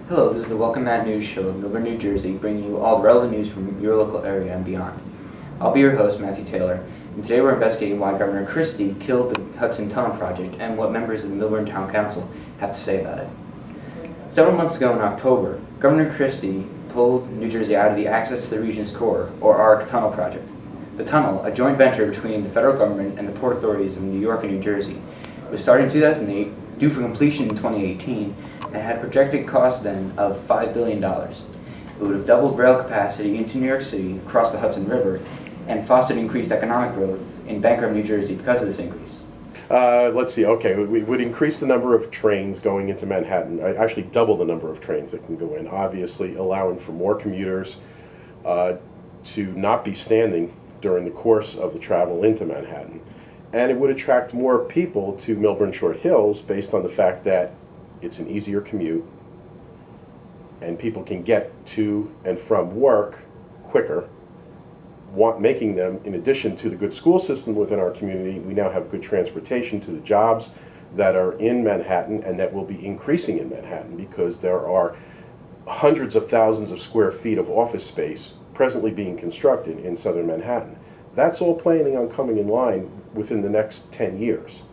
Hello, this is the WelcomeMAT News Show of Millburn, New Jersey, bringing you all the relevant news from your local area and beyond. I'll be your host, Matthew Taylor, and today we're investigating why Governor Christie killed the Hudson Tunnel project and what members of the Millburn Town Council have to say about it. Several months ago in October, Governor Christie pulled New Jersey out of the Access to the Region's Core, or ARC, tunnel project. The tunnel, a joint venture between the federal government and the port authorities of New York and New Jersey, was started in 2008, due for completion in 2018, and had projected cost then of $5 billion. It would have doubled rail capacity into New York City across the Hudson River and fostered increased economic growth in bankrupt New Jersey because of this increase. Let's see, okay, we would increase the number of trains going into Manhattan, actually double the number of trains that can go in, obviously allowing for more commuters to not be standing during the course of the travel into Manhattan. And it would attract more people to Millburn Short Hills based on the fact that it's an easier commute and people can get to and from work quicker, making them, in addition to the good school system within our community, we now have good transportation to the jobs that are in Manhattan and that will be increasing in Manhattan because there are hundreds of thousands of square feet of office space presently being constructed in southern Manhattan. That's all planning on coming in line within the next 10 years.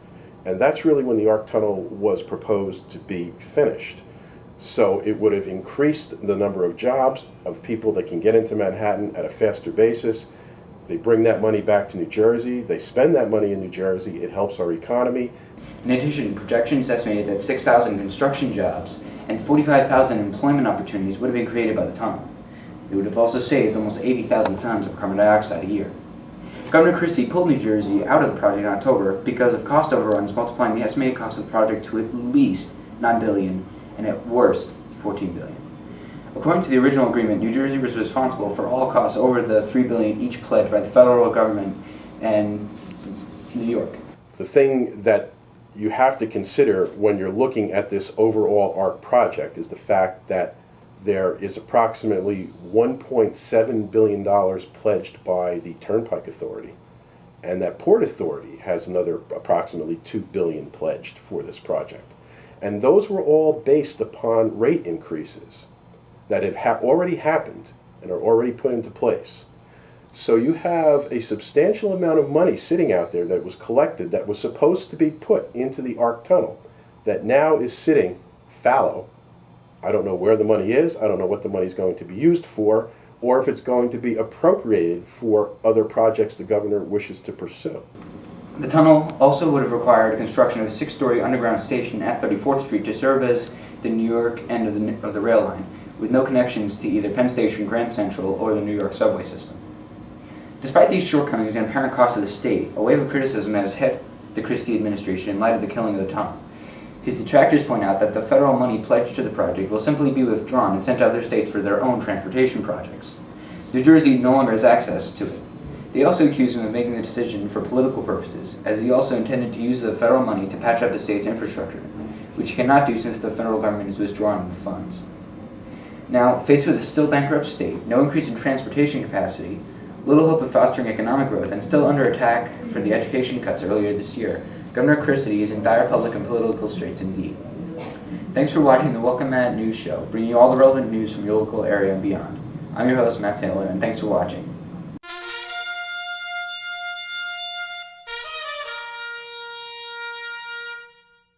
And that's really when the ARC Tunnel was proposed to be finished. So it would have increased the number of jobs of people that can get into Manhattan at a faster basis. They bring that money back to New Jersey. They spend that money in New Jersey. It helps our economy. In addition, projections estimated that 6,000 construction jobs and 45,000 employment opportunities would have been created by the tunnel. It would have also saved almost 80,000 tons of carbon dioxide a year. Governor Christie pulled New Jersey out of the project in October because of cost overruns, multiplying the estimated cost of the project to at least $9 billion and at worst $14 billion. According to the original agreement, New Jersey was responsible for all costs over the $3 billion each pledged by the federal government and New York. The thing that you have to consider when you're looking at this overall ARC project is the fact that there is approximately $1.7 billion pledged by the Turnpike Authority, and that Port Authority has another approximately $2 billion pledged for this project. And those were all based upon rate increases that have already happened and are already put into place. So you have a substantial amount of money sitting out there that was collected that was supposed to be put into the ARC Tunnel that now is sitting fallow. I don't know where the money is, I don't know what the money is going to be used for, or if it's going to be appropriated for other projects the governor wishes to pursue. The tunnel also would have required construction of a 6-story underground station at 34th Street to serve as the New York end of the rail line, with no connections to either Penn Station, Grand Central, or the New York subway system. Despite these shortcomings and apparent costs of the state, a wave of criticism has hit the Christie administration in light of the killing of the tunnel. His detractors point out that the federal money pledged to the project will simply be withdrawn and sent to other states for their own transportation projects. New Jersey no longer has access to it. They also accuse him of making the decision for political purposes, as he also intended to use the federal money to patch up the state's infrastructure, which he cannot do since the federal government is withdrawing the funds. Now, faced with a still bankrupt state, no increase in transportation capacity, little hope of fostering economic growth, and still under attack for the education cuts earlier this year, Governor Christie is in dire public and political straits indeed. Thanks for watching the WelcomeMAT News Show, bringing you all the relevant news from your local area and beyond. I'm your host, Matt Taylor, and thanks for watching.